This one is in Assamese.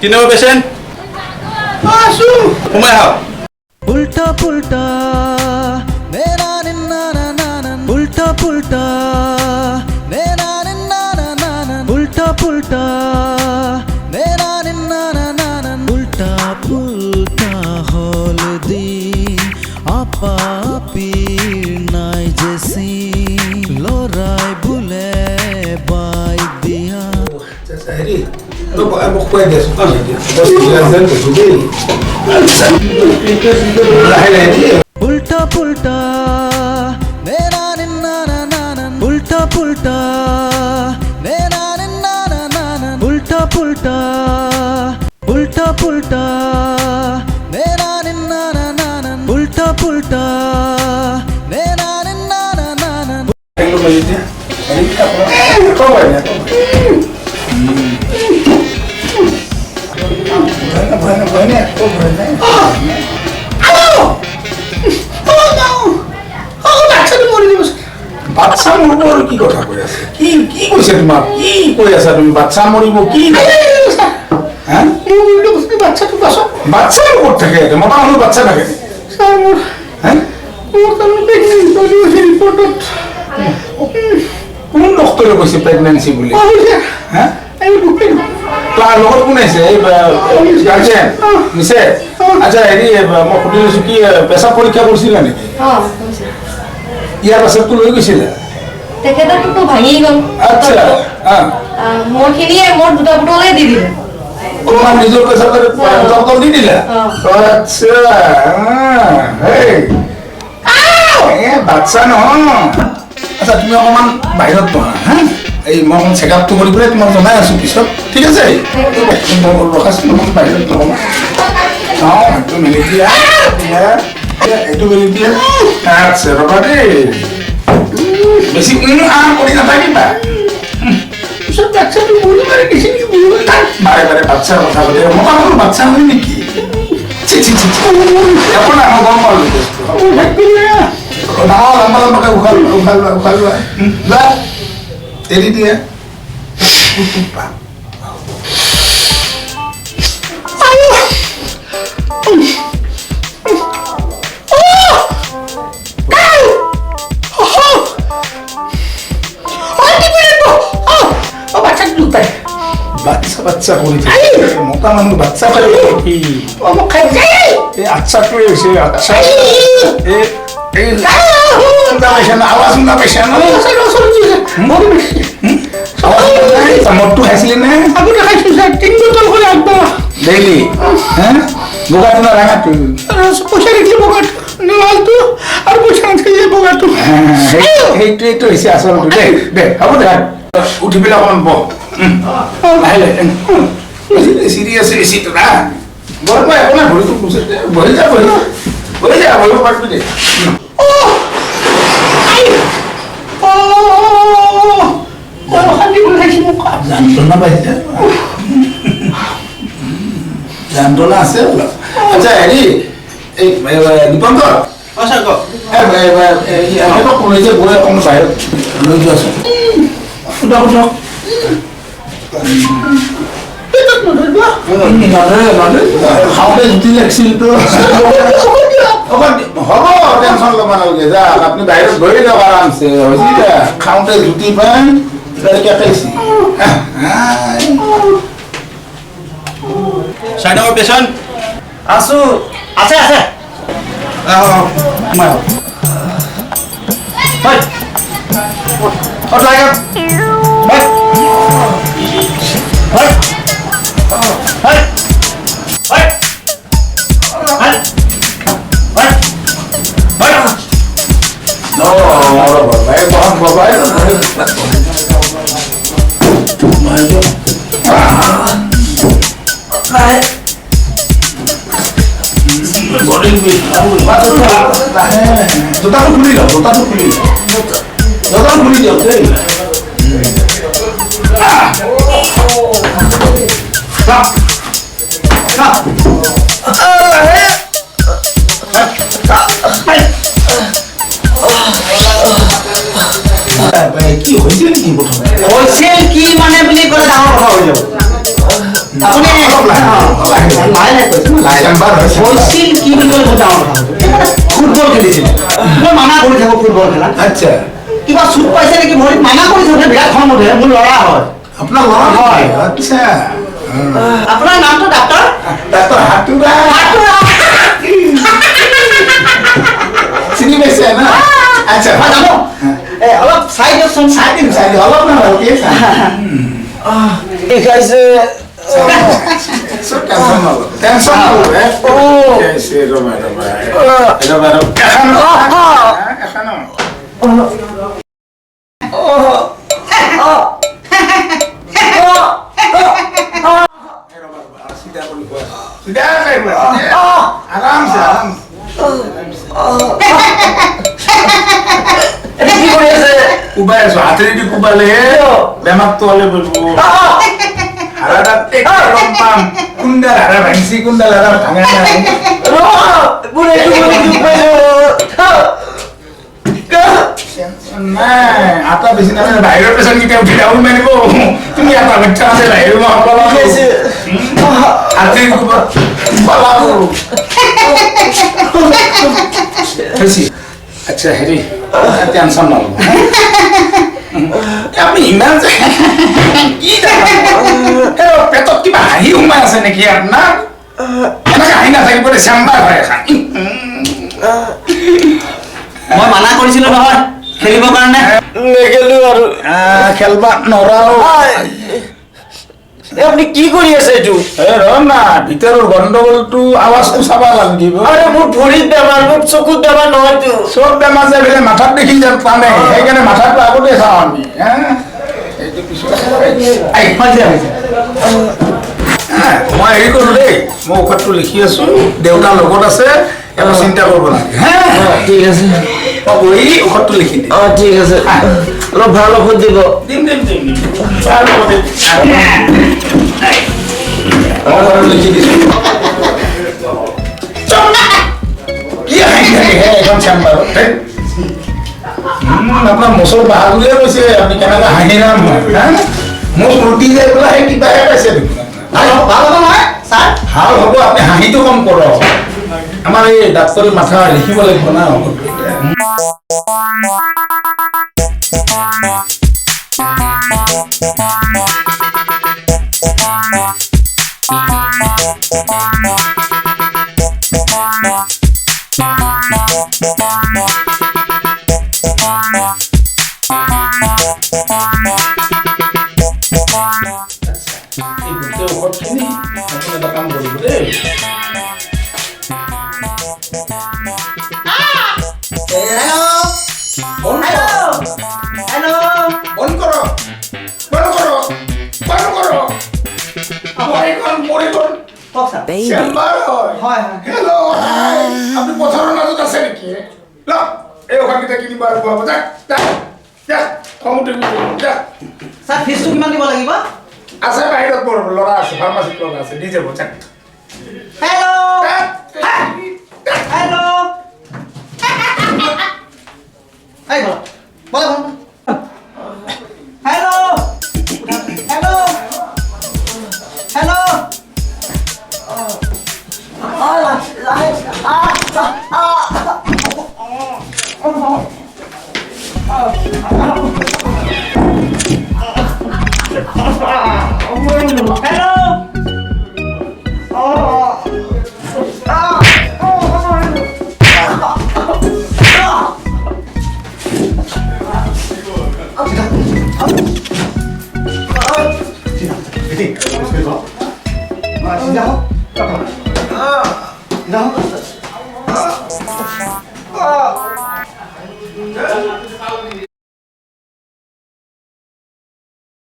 3 নম্বৰ পেশেন্ট আসু সোমাই আহ উল্টা পুল্টা নেনা নিন্না নানা উল্টা পুল্টা নেনা নিন্না নানা উল্টা পুল্টা নেনা নিন্না নানা উল্টা পুল্টা হল দিন আপা পীর নাই জেসি লৰাই বুলে বাইক দিয়া হেৰি মই কৈ দিছো উল্টা পুল্টা নেনা নিন্না নানা উল্টা পুল্টা নেনা নিন্না নানা উল্টা পুল্টা উল্টা পুল্টা নেনা নিন্না নানা উল্টা পুল্টা নেনা নিন্না নানা বাচ্চা মৰিব আৰু কি কথা কৈ আছে কি কি কৈছে তোমাক কি কৈ আছা তুমি বাচ্চা মৰিব কি হ্যাঁ বাচ্চাটো পাছ বাচ্চা ক'ত থাকে মতা মানুহ বাচ্চা থাকে হ্যাঁ কোন ডক্টৰে কৈছে প্ৰেগনেন্সি বুলি হ্যাঁ তাৰ লগত কোন আছে এই গাৰ্জেন নিছে আচ্ছা হেৰি মই সুধি লৈছো কি পেছাব পৰীক্ষা কৰিছিলা নেকি ইয়াৰ পাছততো লৈ গৈছিলা তেখেতৰটো ভাঙি গ'ল আচ্ছা মোৰ খিনিয়ে মোৰ দুটা বটলে দি দিলে তোমাৰ নিজৰ পেছাবৰ বটল দি দিলা আচ্ছা এই বাচ্চা নহয় আচ্ছা তুমি অকণমান বাহিৰত বহা হা এই মই অকণ চেকআপটো কৰি পেলাই তোমাক জনাই আছো পিছত ঠিক আছে ৰখাচোন অকণ বাহিৰত নহ'ব চাওঁ সেইটো মেলি দিয়া এইটো মেলি দিয়া আচ্ছা ৰবা দেই বেছি কৰি নাথাকিবা পিছত বাচ্চাটো মৰি মাৰি দিছে নেকি বাৰে বাৰে বাচ্চাৰ কথা পাতে মতা মানুহ বাচ্চা হয় নেকি একো নাই মই গম পালোঁ ডাঙৰ লম্বা লম্বাকৈ উশাহ লোৱা এৰি দিয়ে বাচ্চা বাচ্চা কৰি মতা মানুহ বাচ্চা পালে কি আচ্ছাটোৱে হৈছে আচ্ছা আৱাজ শুনা পাইছা মদটো খাইছিলি নে আগতে খাইছো ছাৰ 3 বটল কৰি আগবঢ়া ডেইলি বগাটো না ৰঙাটো পইচা দেখিলে বগাটো লালটো আৰু পইচা নাথাকিলে বগাটো সেইটোৱেইটো হৈছে আচলটো দেই দে হ'ব দে উঠি পেলাই অকণমান বহ লাহে লাহে চিৰিয়াছ বেছিটো না বৰ মই একো নাই ভৰিটো বহি যা বহিব পাৰিবি দে যন্ত্ৰণা আছে অলপ আচ্ছা হেৰি এই দীপংকৰ লৈ যে গৈ অকণমান বাহিৰত লৈ যোৱাচোন খাওঁতে জুতি লাগিছিলতো হ'ব টেনশ্যন ল'ব নালাগে যাওক আপুনি বাহিৰত বহি যাওক আৰামছে হৈছে খাওঁতে জুতি পাই খাইছি 4 নম্বৰ পেশেন্ট আছো আছে আছে মই হয় অট লাগা হয় হয় হয় হয় হয় হয় হয় no babae Jota খুলি দিয়ক দেই কি হৈছিল কি প্ৰথমে হৈছিল কি মানে বুলি ক'লে ডাঙৰ কথা হৈ যাব আপুনি লাহে চেম্বাৰ হৈছে কৈছিল কি বুলি ক'লে বহুত ডাঙৰ কথা ফুটবল খেলিছিল মই মানা কৰি থাকো ফুটবল খেলা আচ্ছা কিবা চুট পাইছে নেকি ভৰিত মানা কৰি থাকোঁ বিৰাট খং উঠে মোৰ ল'ৰা হয় আপোনাৰ ল'ৰা হয় আচ্ছা আপোনাৰ নামটো ডাক্তৰ ডাক্তৰ হাতুৰা চিনি পাইছে না আচ্ছা মই জানো অলপ চাই দিয়কচোন চাই দিম অলপ না ভালকে চাই দেখাইছে টেনশ্যন নল'ব আৰামছে কি কৰি আছে কোবাই আছো হাতেদি কোবালেহে বেমাৰটো হ'লে বলবো হাৰা গম পাম কোনডাল হাৰা ভাঙিছি কোনডাল হাৰা ভাঙা নাই নাই আটা বেছি নালাগে বাহিৰৰ পেচেণ্ট কেতিয়া উঠি ডাউন মাৰিব তুমি আটা বাচ্চা আছে বাহিৰৰ হাতেদি কোবা আচ্ছা হেৰি টেনশ্যন নল'ব আপুনি ইমান যে কি পেটত কিবা হাঁহি সোমাই আছে নেকি আপোনাৰ এনেকে হাঁহি নাথাকিব দে চেম্বাৰ হয় এখন মই মানা কৰিছিলো নহয় খেলিবৰ কাৰণে নেখেলো আৰু খেলবা নৰাও আপুনি কি কৰি আছে এইটো ৰ না ভিতৰৰ গণ্ডগোলটো আৱাজটো চাব লাগিব আৰে মোৰ ভৰিত বেমাৰ মোৰ চকুত বেমাৰ নহয়তো চব বেমাৰ যে বোলে মাথাত দেখি যেন টানে সেইকাৰণে মাথাটো আগতে চাওঁ আমি এইটো পিছত মই হেৰি কৰোঁ দেই মই ঔষধটো লিখি আছো দেউতাৰ লগত আছে একো চিন্তা কৰিব নালাগে ঠিক আছে মই বহি ঔষধটো লিখি দিম ঠিক আছে অলপ ভাল ঔষধ দিব দিম ভাল ঔষধ দিম লিখি দিছো কি হাঁহি থাকে হে এখন চেম্বাৰত আপোনাৰ মচৰ বাহাদুৰিয়ে কৈছে আপুনি কেনেকৈ হাঁহি নাম মোক ৰুটি যাই পেলাই সেই কিবাহে পাইছে ভাল হ'ব নহয় ছাৰ ভাল হ'ব আপুনি হাঁহিটো কম কৰক আমাৰ এই ডাক্তৰৰ মাথা লিখিব লাগিব না ঔষধখিনি নতুন এটা কাম কৰিব দেই আপনি পথাৰৰ মাজত আছে নেকি এই ওখানকেইটা কিনিব আৰু খোৱাব ছাৰ ফিজটো কিমান দিব লাগিব আছে বাহিৰত মোৰ ল'ৰা আছে ফাৰ্মাচিত ল'ৰা আছে দি যাব হেল্ল' এই বলা Não.